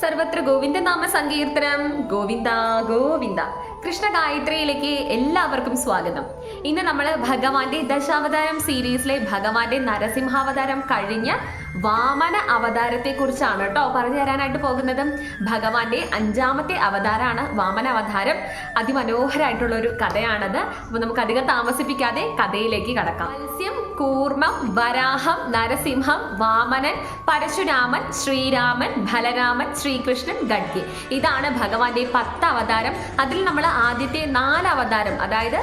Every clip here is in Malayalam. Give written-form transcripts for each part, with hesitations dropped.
സർവത്ര ഗോവിന്ദ നാമ സങ്കീർത്തനം. ഗോവിന്ദ ഗോവിന്ദ. കൃഷ്ണ ഗായത്രിയിലേക്ക് എല്ലാവർക്കും സ്വാഗതം. ഇന്ന് നമ്മൾ ഭഗവാന്റെ ദശാവതാരം സീരീസിലെ ഭഗവാന്റെ നരസിംഹാവതാരം കഴിഞ്ഞ വാമന അവതാരത്തെ കുറിച്ചാണ് കേട്ടോ പറഞ്ഞു തരാനായിട്ട് പോകുന്നത്. ഭഗവാന്റെ 5ാമത്തെ അവതാരമാണ് വാമന അവതാരം. അതിമനോഹരമായിട്ടുള്ള ഒരു കഥയാണത്. അപ്പൊ നമുക്ക് അധികം താമസിപ്പിക്കാതെ കഥയിലേക്ക് കടക്കാം. മത്സ്യം, കൂർമ്മം, വരാഹം, നരസിംഹം, വാമനൻ, പരശുരാമൻ, ശ്രീരാമൻ, ബലരാമൻ, ശ്രീകൃഷ്ണൻ, ഗഡ്ഗെ. ഇതാണ് ഭഗവാന്റെ 10 അവതാരം. അതിൽ നമ്മൾ ആദ്യത്തെ 4 അവതാരം, അതായത്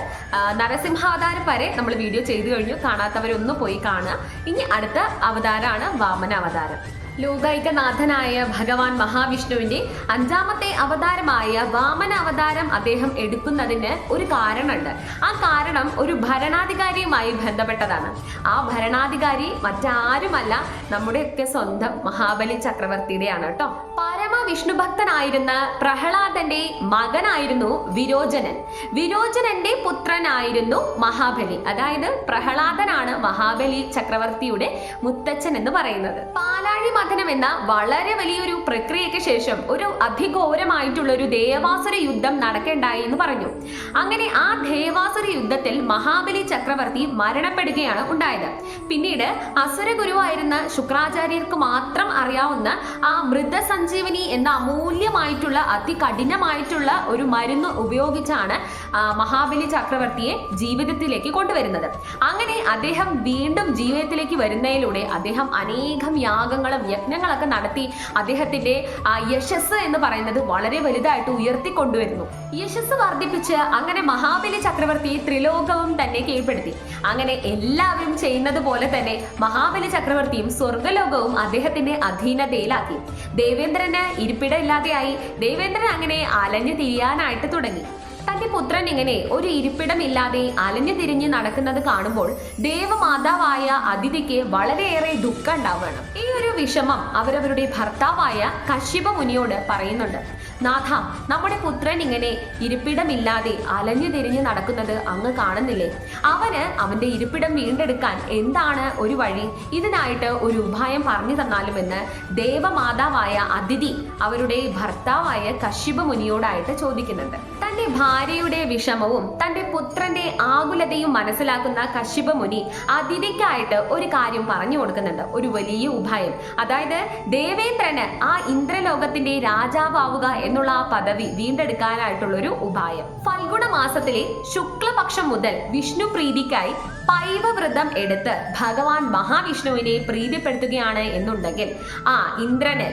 നരസിംഹാവതാരം വരെ നമ്മൾ വീഡിയോ ചെയ്തു കഴിഞ്ഞു. കാണാത്തവരൊന്ന് പോയി കാണുക. ഇനി അടുത്ത അവതാരമാണ് വാമന അവതാരം. ലോകൈകനാഥനായ ഭഗവാൻ മഹാവിഷ്ണുവിന്റെ 5ാമത്തെ അവതാരമായ വാമന അവതാരം അദ്ദേഹം എടുക്കുന്നതിന് ഒരു കാരണമുണ്ട്. ആ കാരണം ഒരു ഭരണാധികാരിയുമായി ബന്ധപ്പെട്ടതാണ്. ആ ഭരണാധികാരി മറ്റാരുമല്ല, നമ്മുടെയൊക്കെ സ്വന്തം മഹാബലി ചക്രവർത്തിയുടെയാണ് കേട്ടോ. പരമ വിഷ്ണു ഭക്തനായിരുന്ന പ്രഹ്ലാദന്റെ മകനായിരുന്നു വിരോചനൻ. വിരോചനന്റെ പുത്രനായിരുന്നു മഹാബലി. അതായത് പ്രഹ്ലാദനാണ് മഹാബലി ചക്രവർത്തിയുടെ മുത്തച്ഛൻ എന്ന് പറയുന്നത്. പാലാഴി മഥനം എന്ന വളരെ വലിയൊരു പ്രക്രിയയ്ക്ക് ശേഷം ഒരു അതിഘോരമായിട്ടുള്ള ഒരു ദേവാസുര യുദ്ധം നടക്കേണ്ടായി എന്ന് പറഞ്ഞു. അങ്ങനെ ആ ദേവാസുര യുദ്ധത്തിൽ മഹാബലി ചക്രവർത്തി മരണപ്പെടുകയാണ് ഉണ്ടായത്. പിന്നീട് അസുര ഗുരുവായിരുന്ന ശുക്രാചാര്യർക്ക് മാത്രം അറിയാവുന്ന ആ മൃതസഞ്ജീവനി എന്ന അമൂല്യമായിട്ടുള്ള അതികഠിനമായിട്ടുള്ള ഒരു മരുന്ന് ഉപയോഗിച്ചാണ് മഹാബലി ചക്രവർത്തിയെ ജീവിതത്തിലേക്ക് കൊണ്ടുവരുന്നത്. അങ്ങനെ അദ്ദേഹം വീണ്ടും ജീവിതത്തിലേക്ക് വരുന്നതിലൂടെ അദ്ദേഹം അനേകം യാഗങ്ങളും യജ്ഞങ്ങളൊക്കെ നടത്തി അദ്ദേഹത്തിന്റെ യശസ് എന്ന് പറയുന്നത് വളരെ വലുതായിട്ട് ഉയർത്തിക്കൊണ്ടുവരുന്നു. യശസ് വർദ്ധിപ്പിച്ച് അങ്ങനെ മഹാബലി ചക്രവർത്തി ത്രിലോകവും തന്നെ കീഴ്പ്പെടുത്തി. അങ്ങനെ എല്ലാവരും ചെയ്യുന്നത് പോലെ തന്നെ മഹാബലി ചക്രവർത്തിയും സ്വർഗലോകവും അദ്ദേഹത്തിന്റെ അധീനതയിലാക്കി. ദേവേന്ദ്രന് ഇരിപ്പിടമില്ലാതെയായി. ദേവേന്ദ്രൻ അങ്ങനെ അലഞ്ഞു തിരിയാനായിട്ട് തുടങ്ങി. തന്റെ പുത്രൻ ഇങ്ങനെ ഒരു ഇരിപ്പിടമില്ലാതെ അലഞ്ഞു തിരിഞ്ഞ് നടക്കുന്നത് കാണുമ്പോൾ ദേവമാതാവായ അതിഥിക്ക് വളരെയേറെ ദുഃഖം ഉണ്ടാവുകയാണ്. ഈ ഒരു വിഷമം അവരവരുടെ ഭർത്താവായ കശ്യപ മുനിയോട് പറയുന്നുണ്ട്. നാഥ, നമ്മുടെ പുത്രൻ ഇങ്ങനെ ഇരിപ്പിടമില്ലാതെ അലഞ്ഞു തിരിഞ്ഞ് നടക്കുന്നത് അങ്ങ് കാണുന്നില്ലേ? അവന്റെ ഇരിപ്പിടം വീണ്ടെടുക്കാൻ എന്താണ് ഒരു വഴി? ഇതിനായിട്ട് ഒരു ഉപായം പറഞ്ഞു തന്നാലുമെന്ന് ദേവമാതാവായ അതിഥി അവരുടെ ഭർത്താവായ കശ്യപ മുനിയോടായിട്ട് ചോദിക്കുന്നുണ്ട്. തന്റെ ഭാര്യയുടെ വിഷമവും തന്റെ പുത്രന്റെ ആകുലതയും മനസ്സിലാക്കുന്ന കശ്യപ മുനി അതിഥിക്കായിട്ട് ഒരു കാര്യം പറഞ്ഞു കൊടുക്കുന്നുണ്ട്, ഒരു വലിയ ഉപായം. അതായത് ദേവേന്ദ്രന് ആ ഇന്ദ്രലോകത്തിന്റെ രാജാവാവുക എന്നുള്ള ആ പദവി വീണ്ടെടുക്കാനായിട്ടുള്ള ഒരു ഉപായം. ഫൽഗുണ മാസത്തിലെ ശുക്ലപക്ഷം മുതൽ വിഷ്ണു പ്രീതിക്കായി പൈവവ്രതം എടുത്ത് ഭഗവാൻ മഹാവിഷ്ണുവിനെ പ്രീതിപ്പെടുത്തുകയാണ് എന്നുണ്ടെങ്കിൽ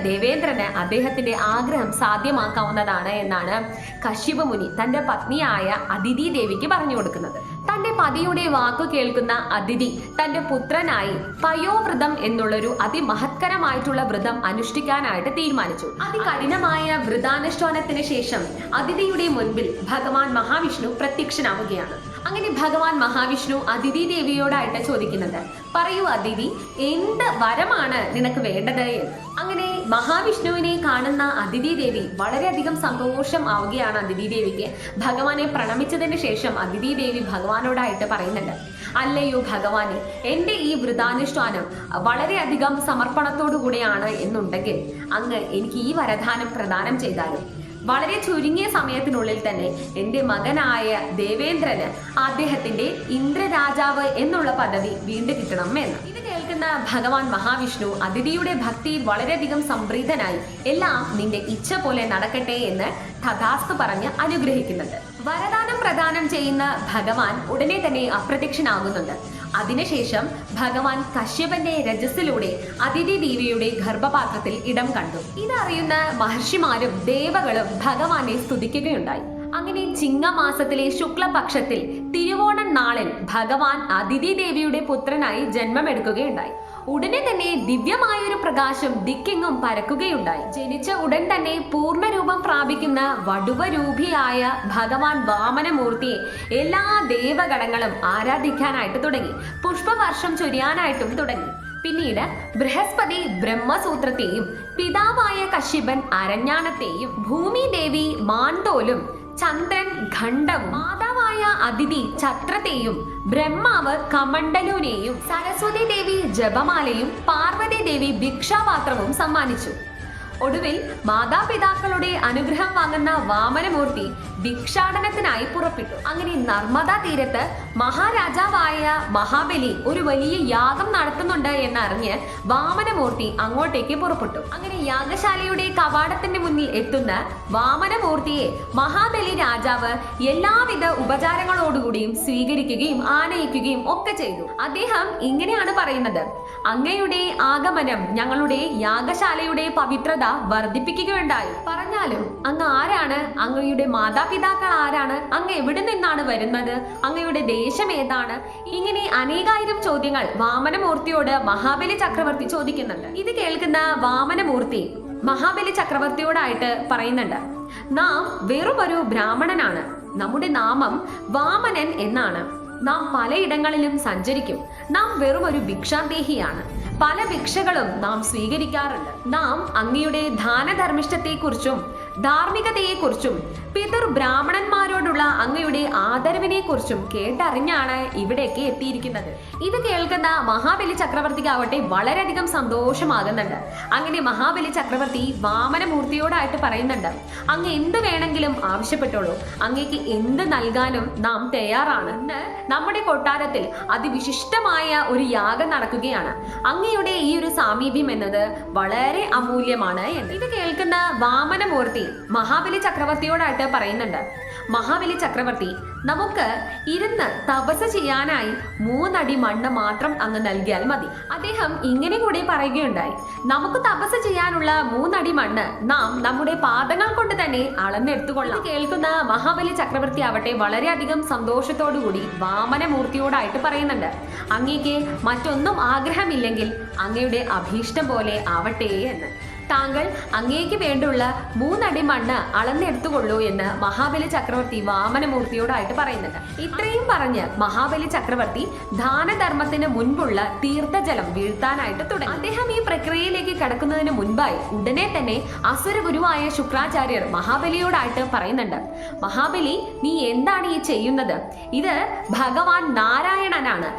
ദേവേന്ദ്രന് അദ്ദേഹത്തിന്റെ ആഗ്രഹം സാധ്യമാക്കാവുന്നതാണ് എന്നാണ് കശ്യപ മുനി തന്റെ പത്നിയായ അതിഥി ദേവിക്ക് പറഞ്ഞു കൊടുക്കുന്നത്. തന്റെ പതിയുടെ വാക്കു കേൾക്കുന്ന അതിഥി തന്റെ പുത്രനായി പയോവ്രതം എന്നുള്ളൊരു അതിമഹത്കരമായിട്ടുള്ള വ്രതം അനുഷ്ഠിക്കാനായിട്ട് തീരുമാനിച്ചു. അതികഠിനമായ വ്രതാനുഷ്ഠാനത്തിന് ശേഷം അതിഥിയുടെ മുൻപിൽ ഭഗവാൻ മഹാവിഷ്ണു പ്രത്യക്ഷനാവുകയാണ്. അങ്ങനെ ഭഗവാൻ മഹാവിഷ്ണു അതിഥി ദേവിയോടായിട്ട് ചോദിക്കുന്നത്, പറയൂ അതിഥി, എന്ത് വരമാണ് നിനക്ക് വേണ്ടത് എന്ന്. അങ്ങനെ മഹാവിഷ്ണുവിനെ കാണുന്ന അതിഥി ദേവി വളരെയധികം സന്തോഷം ആവുകയാണ്. അതിഥി ദേവിക്ക് ഭഗവാനെ പ്രണമിച്ചതിന് ശേഷം അതിഥി ദേവി ഭഗവാനോടായിട്ട് പറയുന്നുണ്ട്, അല്ലയോ ഭഗവാനെ, എൻ്റെ ഈ വ്രതാനുഷ്ഠാനം വളരെയധികം സമർപ്പണത്തോടു കൂടെയാണ് എന്നുണ്ടെങ്കിൽ അങ്ങ് എനിക്ക് ഈ വരദാനം പ്രദാനം ചെയ്താലും വളരെ ചുരുങ്ങിയ സമയത്തിനുള്ളിൽ തന്നെ എൻ്റെ മകനായ ദേവേന്ദ്രന് അദ്ദേഹത്തിന്റെ ഇന്ദ്രരാജാവ് എന്നുള്ള പദവി വീണ്ടും കിട്ടണം എന്ന്. ഇത് കേൾക്കുന്ന ഭഗവാൻ മഹാവിഷ്ണു അതിഥിയുടെ ഭക്തിയിൽ വളരെയധികം സംപ്രീതനായി എല്ലാം നിന്റെ ഇച്ഛ പോലെ നടക്കട്ടെ എന്ന് തഥാസ്തു പറഞ്ഞ് അനുഗ്രഹിക്കുന്നുണ്ട്. വരദാനം പ്രദാനം ചെയ്യുന്ന ഭഗവാൻ ഉടനെ തന്നെ അപ്രത്യക്ഷനാകുന്നുണ്ട്. അതിനുശേഷം ഭഗവാൻ കശ്യപന്റെ രജസ്സിലൂടെ അതിഥി ദേവിയുടെ ഗർഭപാത്രത്തിൽ ഇടം കണ്ടു. ഇതറിയുന്ന മഹർഷിമാരും ദേവകളും ഭഗവാനെ സ്തുതിക്കുകയുണ്ടായി. അങ്ങനെ ചിങ്ങമാസത്തിലെ ശുക്ലപക്ഷത്തിൽ തിരുവോണം നാളിൽ ഭഗവാൻ അതിഥി ദേവിയുടെ പുത്രനായി ജന്മമെടുക്കുകയുണ്ടായി. ഉടനെ തന്നെ ദിവ്യമായൊരു പ്രകാശം ദിക്കെങ്ങും പരക്കുകയുണ്ടായി. ജനിച്ച ഉടൻ തന്നെ പൂർണ്ണരൂപം പ്രാപിക്കുന്ന വടുവരൂപിയായ ഭഗവാൻ വാമനമൂർത്തിയെ എല്ലാ ദേവഗണങ്ങളും ആരാധിക്കാനായിട്ട് തുടങ്ങി. പുഷ്പവർഷം ചൊരിയാനായിട്ടും തുടങ്ങി. പിന്നീട് ബൃഹസ്പതി ബ്രഹ്മസൂത്രത്തെയും പിതാവായ കശ്യപൻ അരഞ്ഞാണത്തെയും ഭൂമിദേവി മാൻതോലും ചന്ദ്രൻ ഖണ്ഡവും മാതാവായ അതിഥി ഛത്രത്തെയും ബ്രഹ്മാവ് കമണ്ഡലുനെയും സരസ്വതി ദേവി ജപമാലയും പാർവതി ദേവി ഭിക്ഷാപാത്രവും സമ്മാനിച്ചു. ഒടുവിൽ മാതാപിതാക്കളുടെ അനുഗ്രഹം വാങ്ങുന്ന വാമനമൂർത്തി ഭിക്ഷാടനത്തിനായി പുറപ്പെട്ടു. അങ്ങനെ നർമ്മദാ തീരത്ത് മഹാരാജാവായ മഹാബലി ഒരു വലിയ യാഗം നടത്തുന്നുണ്ട് എന്നറിഞ്ഞ് വാമനമൂർത്തി അങ്ങോട്ടേക്ക് പുറപ്പെട്ടു. അങ്ങനെ യാഗശാലയുടെ കവാടത്തിന്റെ മുന്നിൽ എത്തുന്ന വാമനമൂർത്തിയെ മഹാബലി രാജാവ് എല്ലാവിധ ഉപചാരങ്ങളോടുകൂടിയും സ്വീകരിക്കുകയും ആനയിക്കുകയും ഒക്കെ ചെയ്തു. അദ്ദേഹം ഇങ്ങനെയാണ് പറയുന്നത്: അങ്ങയുടെ ആഗമനം ഞങ്ങളുടെ യാഗശാലയുടെ പവിത്രത വർദ്ധിപ്പിക്കുകയുണ്ടായി. പറഞ്ഞാലും അങ്ങ് ആരാണ്? അങ്ങയുടെ മാതാപിതാക്കൾ ആരാണ്? അങ്ങ് എവിടെ നിന്നാണ് വരുന്നത്? അങ്ങയുടെ ദേശം ഏതാണ്? ഇങ്ങനെ അനേകായിരം ചോദ്യങ്ങൾ വാമനമൂർത്തിയോട് മഹാബലി ചക്രവർത്തി ചോദിക്കുന്നുണ്ട്. ഇത് കേൾക്കുന്ന വാമനമൂർത്തി മഹാബലി ചക്രവർത്തിയോടായിട്ട് പറയുന്നുണ്ട്: നാം വെറുമൊരു ബ്രാഹ്മണനാണ്. നമ്മുടെ നാമം വാമനൻ എന്നാണ്. നാം പലയിടങ്ങളിലും സഞ്ചരിക്കും. നാം വെറും ഒരു ഭിക്ഷാന്തേഹിയാണ്. പല ഭിക്ഷകളും നാം സ്വീകരിക്കാറുണ്ട്. നാം അങ്ങയുടെ ദാനധർമ്മിഷ്ഠത്തെക്കുറിച്ചും ധാർമ്മികതയെക്കുറിച്ചും പിതൃ ബ്രാഹ്മണന്മാരോടുള്ള അങ്ങയുടെ ആദരവിനെ കുറിച്ചും കേട്ടറിഞ്ഞാണ് ഇവിടേക്ക് എത്തിയിരിക്കുന്നത്. ഇത് കേൾക്കുന്ന മഹാബലി ചക്രവർത്തിക്കാവട്ടെ വളരെയധികം സന്തോഷമാകുന്നുണ്ട്. അങ്ങനെ മഹാബലി ചക്രവർത്തി വാമനമൂർത്തിയോടായിട്ട് പറയുന്നുണ്ട്: അങ്ങ് എന്ത് വേണമെങ്കിലും ആവശ്യപ്പെട്ടോളൂ. അങ്ങേക്ക് എന്ത് നൽകാനും നാം തയ്യാറാണ്. ഇന്ന് നമ്മുടെ കൊട്ടാരത്തിൽ അതിവിശിഷ്ടമായ ഒരു യാഗം നടക്കുകയാണ്. അങ്ങയുടെ ഈ ഒരു സാമീപ്യം എന്നത് വളരെ അമൂല്യമാണ് എന്ന്. ഇത് കേൾക്കുന്ന വാമനമൂർത്തി മഹാബലി ചക്രവർത്തിയോടായിട്ട് പറയുന്നുണ്ട്: മഹാബലി ചക്രവർത്തി, നമുക്ക് ഇരുന്ന് തപസ് ചെയ്യാനായി 3 അടി മണ്ണ് മാത്രം അങ്ങ് നൽകിയാൽ മതി. അദ്ദേഹം ഇങ്ങനെ കൂടി പറയുകയുണ്ടായി: നമുക്ക് തപസ് ചെയ്യാനുള്ള 3 അടി മണ്ണ് നാം നമ്മുടെ പാദങ്ങൾ കൊണ്ട് തന്നെ അളന്നെടുത്തുകൊള്ളാം. കേൾക്കുന്ന മഹാബലി ചക്രവർത്തി ആവട്ടെ വളരെയധികം സന്തോഷത്തോടു കൂടി വാമനമൂർത്തിയോടായിട്ട് പറയുന്നുണ്ട്: അങ്ങേക്ക് മറ്റൊന്നും ആഗ്രഹമില്ലെങ്കിൽ അങ്ങയുടെ അഭീഷ്ടം പോലെ ആവട്ടെ എന്ന്. താങ്കൾ അങ്ങേക്ക് വേണ്ടുള്ള 3 അടി മണ്ണ് അളന്നെടുത്തുകൊള്ളൂ എന്ന് മഹാബലി ചക്രവർത്തി വാമനമൂർത്തിയോടായിട്ട് പറയുന്നുണ്ട്. ഇത്രയും പറഞ്ഞ് മഹാബലി ചക്രവർത്തി ദാനധർമ്മത്തിന് മുൻപുള്ള തീർത്ഥജലം വീഴ്ത്താനായിട്ട് തുടങ്ങി. അദ്ദേഹം ഈ പ്രക്രിയയിലേക്ക് കടക്കുന്നതിന് മുൻപായി ഉടനെ തന്നെ അസുര ഗുരുവായ ശുക്രാചാര്യർ മഹാബലിയോടായിട്ട് പറയുന്നുണ്ട്: മഹാബലി, നീ എന്താണ് ഈ ചെയ്യുന്നത്? ഇത് ഭഗവാൻ നാരായണനാണ്.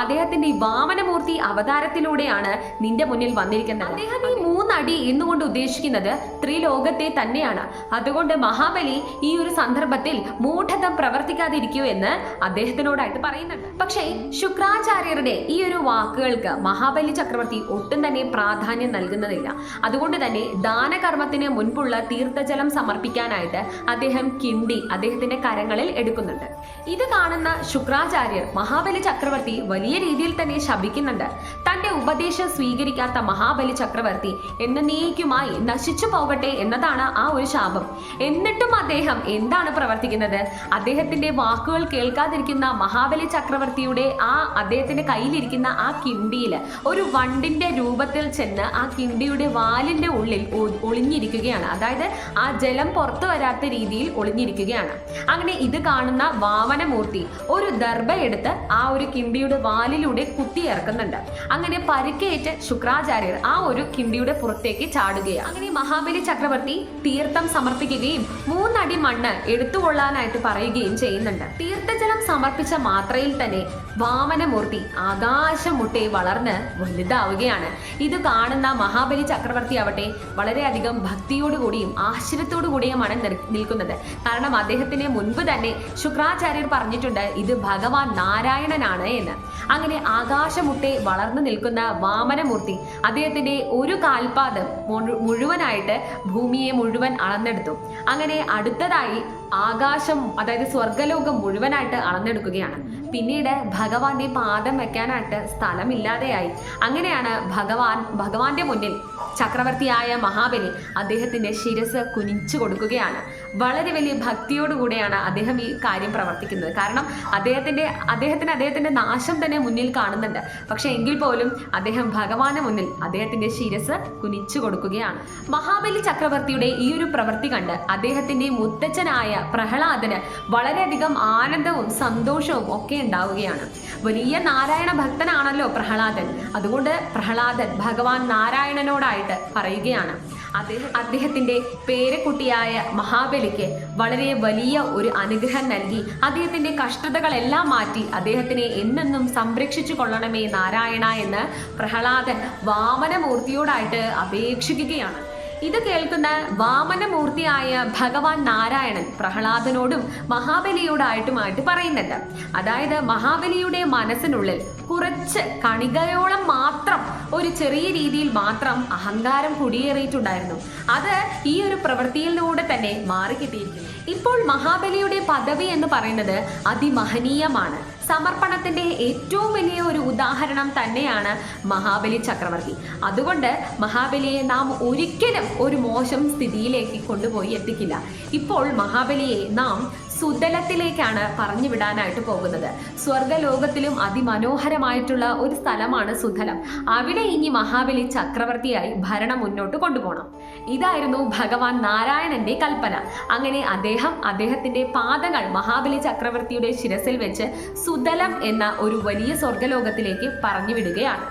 അദ്ദേഹത്തിന്റെ വാമനമൂർത്തി അവതാരത്തിലൂടെയാണ് നിന്റെ മുന്നിൽ വന്നിരിക്കുന്നത്. അദ്ദേഹം ഈ 3 അടി എന്നുകൊണ്ട് ഉദ്ദേശിക്കുന്നത് ത്രിലോകത്തെ തന്നെയാണ്. അതുകൊണ്ട് മഹാബലി ഈ ഒരു സന്ദർഭത്തിൽ മൂഢതം പ്രവർത്തിക്കാതിരിക്കൂ എന്ന് അദ്ദേഹത്തിനോടായിട്ട് പറയുന്നുണ്ട്. പക്ഷേ ശുക്രാചാര്യരുടെ ഈ ഒരു വാക്കുകൾക്ക് മഹാബലി ചക്രവർത്തി ഒട്ടും തന്നെ പ്രാധാന്യം നൽകുന്നതില്ല. അതുകൊണ്ട് തന്നെ ദാനകർമ്മത്തിന് മുൻപുള്ള തീർത്ഥജലം സമർപ്പിക്കാനായിട്ട് അദ്ദേഹം കിണ്ടി അദ്ദേഹത്തിന്റെ കരങ്ങളിൽ എടുക്കുന്നുണ്ട്. ഇത് കാണുന്ന ശുക്രാചാര്യർ മഹാബലി ചക്രവർത്തി വലിയ രീതിയിൽ തന്നെ ശപിക്കുന്നുണ്ട്. തന്റെ ഉപദേശം സ്വീകരിക്കാത്ത മഹാബലി ചക്രവർത്തി എന്നേക്കുമായി നശിച്ചു പോകട്ടെ എന്നതാണ് ആ ഒരു ശാപം. എന്നിട്ടും അദ്ദേഹം എന്താണ് പ്രവർത്തിക്കുന്നത്? അദ്ദേഹത്തിന്റെ വാക്കുകൾ കേൾക്കാതിരിക്കുന്ന മഹാബലി ചക്രവർത്തിയുടെ അദ്ദേഹത്തിന്റെ കയ്യിലിരിക്കുന്ന ആ കിണ്ടിയിൽ ഒരു വണ്ടിന്റെ രൂപത്തിൽ ചെന്ന് ആ കിണ്ടിയുടെ വാലിന്റെ ഉള്ളിൽ ഒളിഞ്ഞിരിക്കുകയാണ്. അതായത് ആ ജലം പുറത്തു വരാത്ത രീതിയിൽ ഒളിഞ്ഞിരിക്കുകയാണ്. അങ്ങനെ ഇത് കാണുന്ന വാമനമൂർത്തി ഒരു ദർഭ എടുത്ത് ആ ഒരു കിണ്ടിയുടെ വാലിലൂടെ കുത്തിയിറക്കുന്നുണ്ട്. അങ്ങനെ പരിക്കേറ്റ് ശുക്രാചാര്യർ ആ ഒരു കിണ്ടിയുടെ പുറത്തേക്ക് ചാടുകയാണ്. അങ്ങനെ മഹാബലി ചക്രവർത്തി തീർത്ഥം സമർപ്പിക്കുകയും 3 അടി മണ്ണ് എടുത്തുകൊള്ളാനായിട്ട് പറയുകയും ചെയ്യുന്നുണ്ട്. തീർത്ഥജലം സമർപ്പിച്ച മാത്രയിൽ തന്നെ വാമനമൂർത്തി ആകാശം മുട്ടെ വളർന്ന് വലുതാവുകയാണ്. ഇത് കാണുന്ന മഹാബലി ചക്രവർത്തി ആവട്ടെ വളരെയധികം ഭക്തിയോടുകൂടിയും ആശ്ചര്യത്തോടു കൂടിയുമാണ് നിൽക്കുന്നത്. കാരണം അദ്ദേഹത്തിന് മുൻപ് തന്നെ ശുക്രാചാര്യർ പറഞ്ഞിട്ടുണ്ട് ഇത് ഭഗവാൻ നാരായണനാണ് എന്ന്. അങ്ങനെ ആകാശമുട്ടെ വളർന്നു നിൽക്കുന്ന വാമനമൂർത്തി അദ്ദേഹത്തിന്റെ ഒരു കാൽപാദം മുഴുവനായിട്ട് ഭൂമിയെ മുഴുവൻ അളന്നെടുത്തു. അങ്ങനെ അടുത്തതായി ആകാശം, അതായത് സ്വർഗലോകം മുഴുവനായിട്ട് അളന്നെടുക്കുകയാണ്. പിന്നീട് ഭഗവാന്റെ പാദം വെക്കാനായിട്ട് സ്ഥലമില്ലാതെയായി. അങ്ങനെയാണ് ഭഗവാന്റെ മുന്നിൽ ചക്രവർത്തിയായ മഹാബലി അദ്ദേഹത്തിന്റെ ശിരസ് കുനിച്ചു കൊടുക്കുകയാണ്. വളരെ വലിയ ഭക്തിയോടുകൂടെയാണ് അദ്ദേഹം ഈ കാര്യം പ്രവർത്തിക്കുന്നത്. കാരണം അദ്ദേഹത്തിന്റെ നാശം തന്നെ മുന്നിൽ കാണുന്നുണ്ട്. പക്ഷെ എങ്കിൽ പോലും അദ്ദേഹം ഭഗവാന് മുന്നിൽ അദ്ദേഹത്തിന്റെ ശിരസ് കുനിച്ചു കൊടുക്കുകയാണ്. മഹാബലി ചക്രവർത്തിയുടെ ഈ ഒരു പ്രവൃത്തി കണ്ട് അദ്ദേഹത്തിന്റെ മുത്തച്ഛനായ പ്രഹ്ലാദന് വളരെയധികം ആനന്ദവും സന്തോഷവും ഒക്കെ ഉണ്ടാവുകയാണ്. വലിയ നാരായണ ഭക്തനാണല്ലോ പ്രഹ്ലാദൻ. അതുകൊണ്ട് പ്രഹ്ലാദൻ ഭഗവാൻ നാരായണനോടായിട്ട് പറയുകയാണ് അദ്ദേഹത്തിന്റെ പേരക്കുട്ടിയായ മഹാബലിക്ക് വളരെ വലിയ ഒരു അനുഗ്രഹം നൽകി അദ്ദേഹത്തിന്റെ കഷ്ടതകളെല്ലാം മാറ്റി അദ്ദേഹത്തിനെ എന്നെന്നും സംരക്ഷിച്ചു കൊള്ളണമേ നാരായണ എന്ന് പ്രഹ്ലാദൻ വാമനമൂർത്തിയോടായിട്ട് അപേക്ഷിക്കുകയാണ്. ഇത് കേൾക്കുന്ന വാമനമൂർത്തിയായ ഭഗവാൻ നാരായണൻ പ്രഹ്ലാദനോടും മഹാബലിയോടായിട്ടുമായിട്ട് പറയുന്നുണ്ട്. അതായത് മഹാബലിയുടെ മനസ്സിനുള്ളിൽ കുറച്ച് കണികയോളം മാത്രം ഒരു ചെറിയ രീതിയിൽ മാത്രം അഹങ്കാരം കുടിയേറിയിട്ടുണ്ടായിരുന്നു. അത് ഈ ഒരു പ്രവൃത്തിയിലൂടെ തന്നെ മാറിക്കിട്ടിയിരിക്കുന്നു. ഇപ്പോൾ മഹാബലിയുടെ പദവി എന്ന് പറയുന്നത് അതിമഹനീയമാണ്. സമർപ്പണത്തിന്റെ ഏറ്റവും വലിയ ഒരു ഉദാഹരണം തന്നെയാണ് മഹാബലി ചക്രവർത്തി. അതുകൊണ്ട് മഹാബലിയെ നാം ഒരിക്കലും ഒരു മോശം സ്ഥിതിയിലേക്ക് കൊണ്ടുപോയി എത്തിക്കില്ല. ഇപ്പോൾ മഹാബലിയെ നാം സുതലത്തിലേക്കാണ് പറഞ്ഞു വിടാനായിട്ട് പോകുന്നത്. സ്വർഗലോകത്തിലും അതിമനോഹരമായിട്ടുള്ള ഒരു സ്ഥലമാണ് സുതലം. അവിടെ ഇനി മഹാബലി ചക്രവർത്തിയായി ഭരണം മുന്നോട്ട് കൊണ്ടുപോകണം. ഇതായിരുന്നു ഭഗവാൻ നാരായണന്റെ കൽപ്പന. അങ്ങനെ അദ്ദേഹത്തിന്റെ പാദങ്ങൾ മഹാബലി ചക്രവർത്തിയുടെ ശിരസിൽ വെച്ച് സുതലം എന്ന ഒരു വലിയ സ്വർഗലോകത്തിലേക്ക് പറഞ്ഞു വിടുകയാണ്.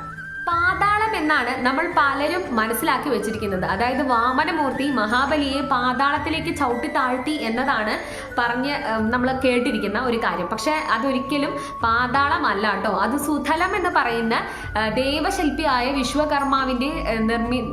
പാതാളം എന്നാണ് നമ്മൾ പലരും മനസ്സിലാക്കി വെച്ചിരിക്കുന്നത്. അതായത് വാമനമൂർത്തി മഹാബലിയെ പാതാളത്തിലേക്ക് ചവിട്ടി താഴ്ത്തി എന്നതാണ് നമ്മൾ കേട്ടിരിക്കുന്ന ഒരു കാര്യം. പക്ഷെ അതൊരിക്കലും പാതാളമല്ല കേട്ടോ. അത് സുതലം എന്ന് പറയുന്ന ദേവശില്പിയായ വിശ്വകർമാവിന്റെ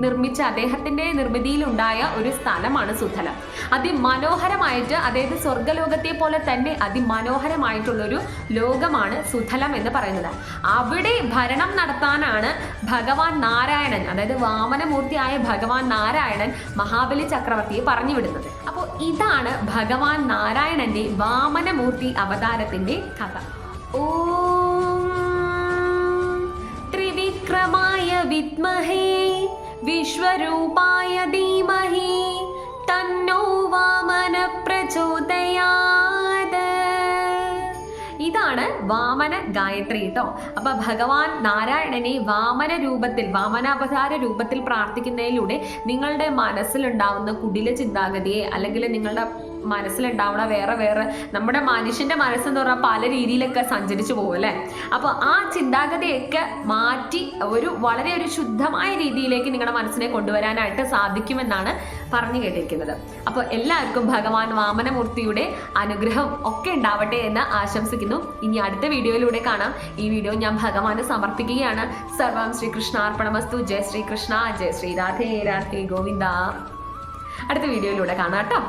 നിർമ്മിച്ച അദ്ദേഹത്തിന്റെ നിർമ്മിതിയിലുണ്ടായ ഒരു സ്ഥലമാണ് സുതലം. അതിമനോഹരമായിട്ട്, അതായത് സ്വർഗലോകത്തെ പോലെ തന്നെ അതിമനോഹരമായിട്ടുള്ളൊരു ലോകമാണ് സുതലം എന്ന് പറയുന്നത്. അവിടെ ഭരണം നടത്താനാണ് ഭഗവാൻ നാരായണൻ, അതായത് വാമനമൂർത്തിയായ ഭഗവാൻ നാരായണൻ മഹാബലി ചക്രവർത്തിയെ പറഞ്ഞു വിടുന്നത്. അപ്പോൾ ഇതാണ് ഭഗവാൻ നാരായണന്റെ വാമനമൂർത്തി അവതാരത്തിന്റെ കഥ. ഓം ത്രിവിക്രമായ വിദ്മഹേ വിശ്വരൂപായ ധീമഹി തന്നോ വാമന പ്രചോദയാത്. ഇതാണ് വാമന ഗായത്രി കേട്ടോ. അപ്പൊ ഭഗവാൻ നാരായണനെ വാമനാവതാര രൂപത്തിൽ പ്രാർത്ഥിക്കുന്നതിലൂടെ നിങ്ങളുടെ മനസ്സിലുണ്ടാവുന്ന കുടില ചിന്താഗതിയെ, അല്ലെങ്കിൽ നിങ്ങളുടെ മനസ്സിലുണ്ടാവുന്ന വേറെ നമ്മുടെ മനുഷ്യന്റെ മനസ്സെന്ന് പറഞ്ഞാൽ പല രീതിയിലൊക്കെ സഞ്ചരിച്ചു പോകും അല്ലേ. അപ്പോൾ ആ ചിന്താഗതിയൊക്കെ മാറ്റി വളരെ ഒരു ശുദ്ധമായ രീതിയിലേക്ക് നിങ്ങളുടെ മനസ്സിനെ കൊണ്ടുവരാനായിട്ട് സാധിക്കുമെന്നാണ് പറഞ്ഞു കേട്ടിരിക്കുന്നത്. അപ്പോൾ എല്ലാവർക്കും ഭഗവാൻ വാമനമൂർത്തിയുടെ അനുഗ്രഹം ഒക്കെ ഉണ്ടാവട്ടെ എന്ന് ആശംസിക്കുന്നു. ഇനി അടുത്ത വീഡിയോയിലൂടെ കാണാം. ഈ വീഡിയോ ഞാൻ ഭഗവാന് സമർപ്പിക്കുകയാണ്. സർവം ശ്രീകൃഷ്ണാർപ്പണമസ്തു. ജയ ശ്രീകൃഷ്ണ, ജയ ശ്രീ രാധേ രാധേ ഗോവിന്ദ. അടുത്ത വീഡിയോയിലൂടെ കാണാം കേട്ടോ.